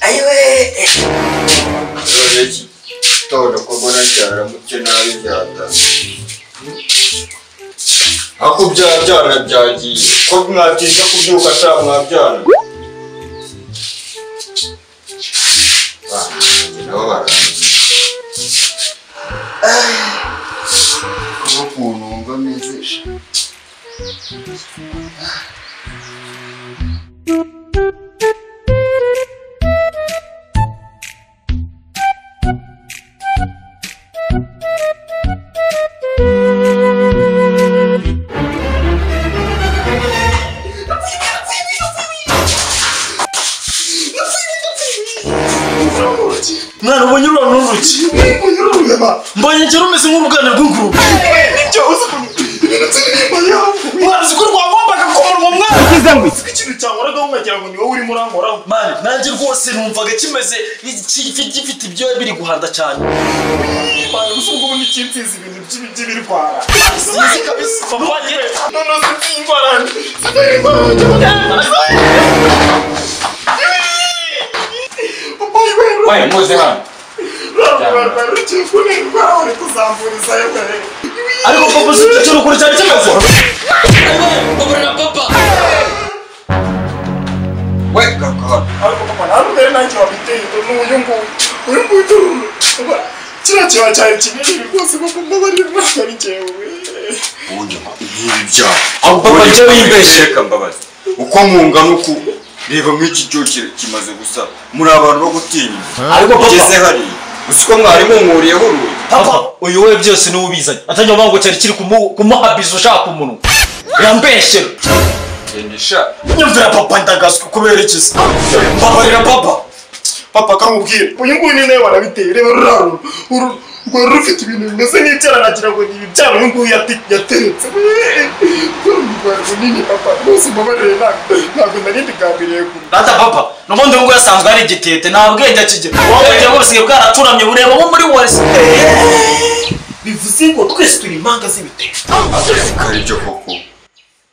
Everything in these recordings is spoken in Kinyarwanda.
Ay we. Reki. Todo kogona cyara mukena bijyata. Akubyara byagiye. Ko mwatinda kubyuka ta mwabyara. Mwana ubonye urunuruki mbonye cyero umeze nk'urugana rw'ingurube nicyo mwana zikuru rwagombaga kumurwa mwana ugize ngo ikintu cyankoraga nkagira ngo ni wowe urimo urankoraho mwana nanjye rwose numvaga kimeze gifite ibyo biri guhanda cyane mwana usubwo ubundi kintiza ibintu by'ibiri kwara sinzi kabisa papa nyine none sinzi indwara Wait, muze hano. Ariko papa cyo kuri cyane cyamaze. Bobora papa. Wait, kaka. Ariko papa ntabwo nanjye wabiteye n'uyungu. Kira cyane kinini rwose papa mbabari mwari cyewe. Unje ibya. Abo papa cyo yimbeshe kambabazi. Uko munga nuko reba nk'iki cyokire kimaze gusa muri abantu bo gutinya. Ariko papa geze hari usiko mwari mumuriyeho ruye. Papa uyu we byose ni ubizanye. Atanye bango cyari kiri kumuhabiza ushaka umuntu. Yambeshe. Ndisha. Nyumvira papa ndagaswe kubera iki? Mbabarira papa. Papa kamubwire. Uyu nguyu ni nawe warabiteye reba ruraro. Ngo rufite ibintu bimeze nk'icyara nagira ngo ni ibyaro uyu nguyu yateretse. Nini papa bose mbabarire ntabwo narindi gambiriye ku. Data papa n'ubundi ngo yasanzwe ari igitete nta bwenge akigera. Wowe bwose bwaraturamye bureba bo muri wese. Bivuze ngo twese turi impanga z'ibitete. Kari byo koko.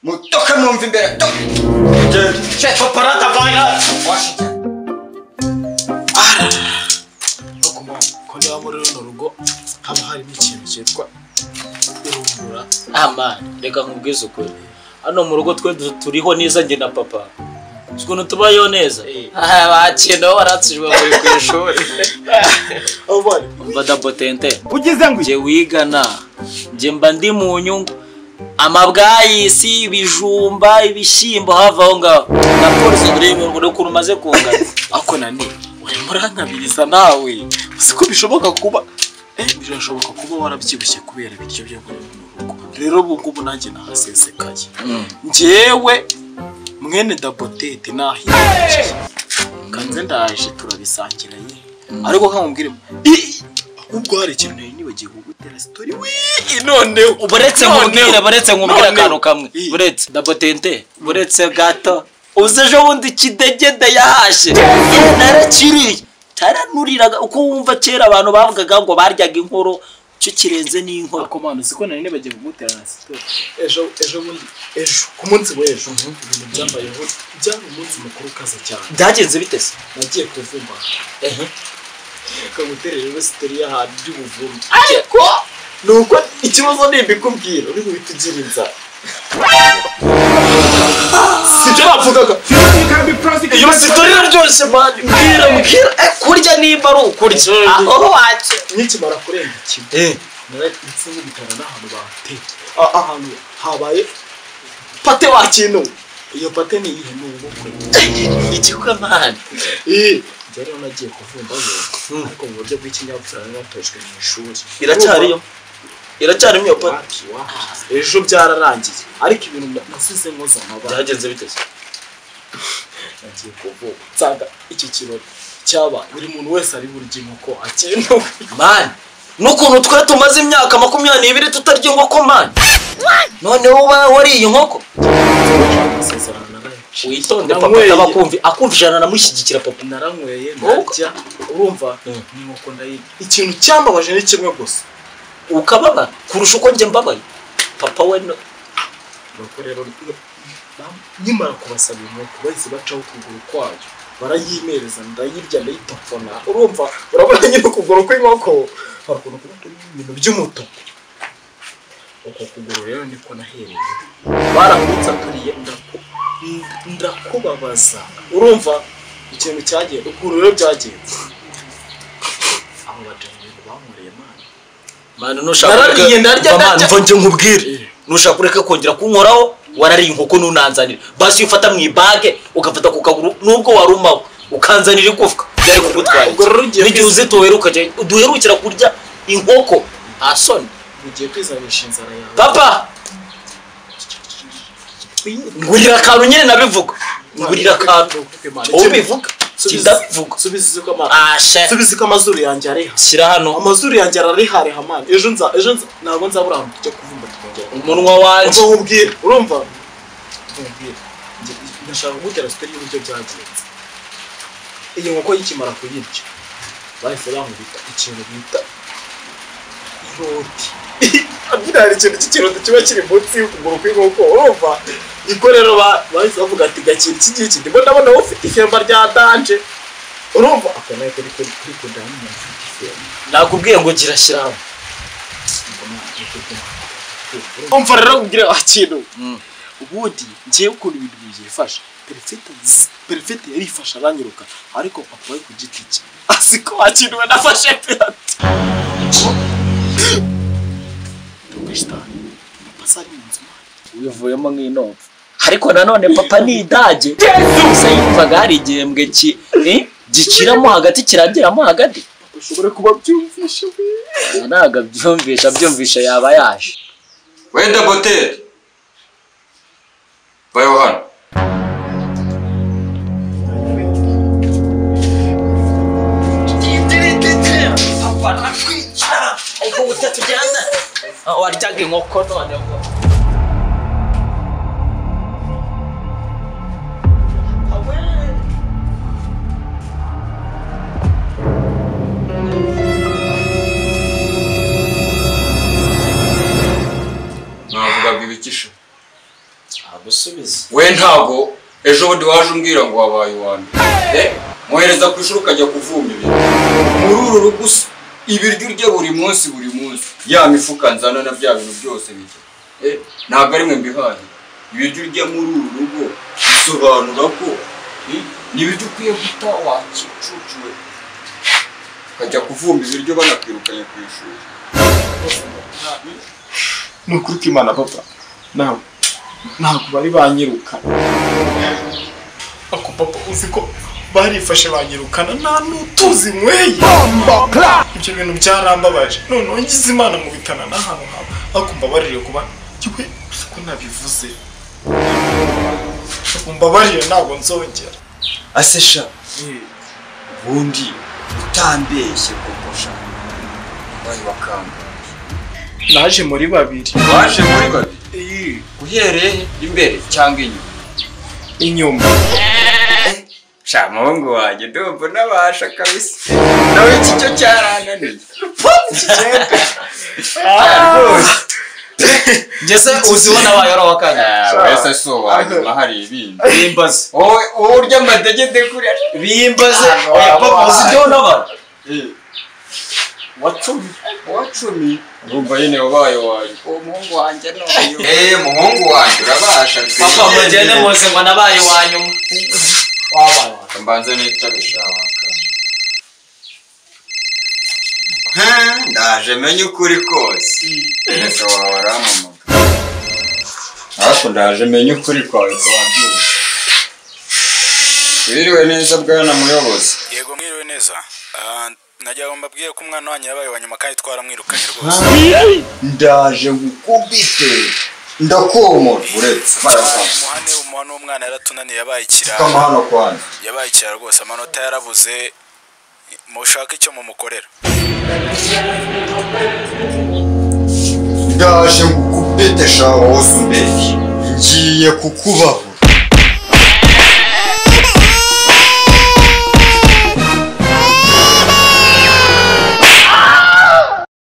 Mutoka numva imbere. Chef papa rata vaya. Kondewa muri runo rugo haba harimo ikintu cyitwa urungura. Man, reka nkubwize ukuri. Hano mu rugo twe turiho neza nge na papa. Ukuntu tubayo neza. Bakino waratsijwe muri ku ishuri. Bada potente. Ugize ngo je wigana. Je mba ndi mu nyungu. Amabwayisi ibijumba ibishimbo havaho ngaho. Na polisi urimo kurumaze kungana. Ako nani uri murankabiriza nawe. Siko bishoboka kuba birashoboka kuba warabyibushye kubera bityo byo muri rugo. Rero bungubu nanjye nahasesekaye. Njewe mwene dabotete nahiye. Kanze ndaje turabisangira ye. Ariko kamubwire ubwo hari ikintu nibagiye kugutera story we none uburetse nkubwira akantu kamwe buretse dabotente buretse gato uzejo bundi kidegede yahashe narakiriye taranuriraga uko wumva kera abantu bavugaga ngo baryaga inkoro cyo kirenze n'inkoro ko manu siko nari nibagiye kugutera na story ejo bundi ku munsi w'ejo ibintu byambayeho byari umunsi mukuru kaza cyane byagenze bitese nagiye kuvumba kaguterera story y'ahantu by'ubuvumbi ariko nuko ikibazo nimbikubwira uri guhitugira inzara sibyo navugaga iyo story iraryoshye mani mbwira kurya nimba ari ukurya aho wacu nikimara kurenga ikigo naratse n'ibitara n'ahantu bateye ahantu habaye pate wakintu iyo pate ni ihe n'ubukwe ikikwa mani rero nagiye kuvumba ariko mu buryo bw'ikinyabupfura natojwe mu ishuri iracyari mu pati ejo byararangiye ariko ibintu nasize nkoza amabara byagenze biteze nagiye kuvumba nsanga iki kirori cyaba buri muntu wese ari burya inkoko akintu man n'ukuntu twe tumaze imyaka 22 tutarya inkoko man none uba wariye inkoko witonde papa tabakumvi akumvijana namushyigikira papa naranyweye narya urumva n'inkoko ndayi ikintu cyambabaje ni kimwe gusa ukababa kurusha uko nje mbabaye papa we nuko rero nyimara kubasaba inkoko bahise bacaho ukuguru kwayo barayimereza ndayirya ndayitopfona urumva urabona nyine ukuguru kw'inkoko hakuno kuba ibintu by'umutuku uko kuguru rero niko nahereye barahutse aturiye ndakubabaza urumva ikintu cyagiye ukuguru rero byagenze aho bajanye bamuriye mana nushaka mva nje nkubwire nushaka kureka kongera kunkoraho warari inkoko nunanzanira basi ufata mu ibage ugafata ku kaguru nubwo warumaho ukanzanira igufwa byari kugutwara n'igihe uzitoheruka duherukira kurya inkoko asoni ugiye kwizanisha inzara yawe papa ngurira akantu nyine nabivuga ngurira akantu ubivuga kindavuga subiza ko amazuru yanjye ari shyira hano amazuru yanjye ararihare hamani ejo ntabwo nzabura cyo kuvumba tukongera umunwa wanjye nkubwire urumva nkubwire ndashaka kugutera story y'uburyo byagenze iyi nkoko yikimara kuyirya bahise bamubita ikintu bita iroti abira hari ikintu cy'ikiroti kiba kiri munsi y'ukuguru kw'inkoko urumva iko rero bahise bavuga ati gakira iki ngiki ndimo ndabona wowe ufite ifemba rya danje urumva akanaye kuri kudamu ufite ifemba nakubwiye ngo gira shyiraho umva rero kubwira ikintu ubundi ngiye ukuntu ibintu byifasha perfect yarifasha aranyiruka ariko papa we ku giti cye asiko akinwe nafashe pirate uyuvuyemo nk'inopfu ariko nanone papa ni idage gusa yumvaga hari igihembwe giciramo hagati kirageramo hagati ushobora kuba byumvisha ntago byumvisha yaba yaje wenda boteri bayo hano waryaga inkoko none navugaga ibikisha agusubiza we ntago ejo bundi waje umbwira ngo wabaye uwande muhereza ku ishuri ukajya kuvuma ibintu muri uru rugo ibiryo urya buri munsi ya mifuka nzana na bya bintu byose bijya ntabwo ari mwe mbihaye ibiryo urya muri uru rugo bisobanura ko n'ibiryo ukwiye guta wakicucuwe ukajya kuvumba ibiryo banakwirukanye ku ishuri nukuri kimana papa ntabwo bari banyirukana ako papa uzi ko barifashe banyirukana nta n'utuzi nkweye ibyo bintu byarambabaje noneho ngize imana mu bitana n'ahantu haba ariko mbabarire kuba yewe uzi ko nabivuze mbabarire ntabwo nzongera asesha ubundi utambeshye koko sha wari wakanga naje muri babiri waje muri babiri uhereye imbere cyangwa inyuma sha muhungu wanjye ndumva nabasha kabisa nawe iki cyo cyarananiye ngeze uzibona wayora wakanya wese so wanyuma hari ibindi bimbaze urya amadegede kuri bimbaze oya papa uzijyo n'aba wacumi urumva yene wabaye wayo umuhungu wanjye noyo muhungu wanjye urabasha papa mugende muze ngo nabaye wanyuma wabaye mbanze nitabisha ndaje menye ukuri kose ese waramamaga ariko ndaje menye ukuri kwawe kwabyuka wiriwe neza bwana muyobozi yego mwiriwe neza najya mbabwire ko umwana wanyu yabaye wanyuma kandi twaramwirukanye rwose ndaje ngukubite ndakomora uretse umuhane w'umwana yaratunaniye yabaye ikirara kama hano kwanjye yabaye ikirara rwose amanota yarabuze mushaka icyo mumukorera ndaje ngukubite sha wose umbeshye ngiye kukubaho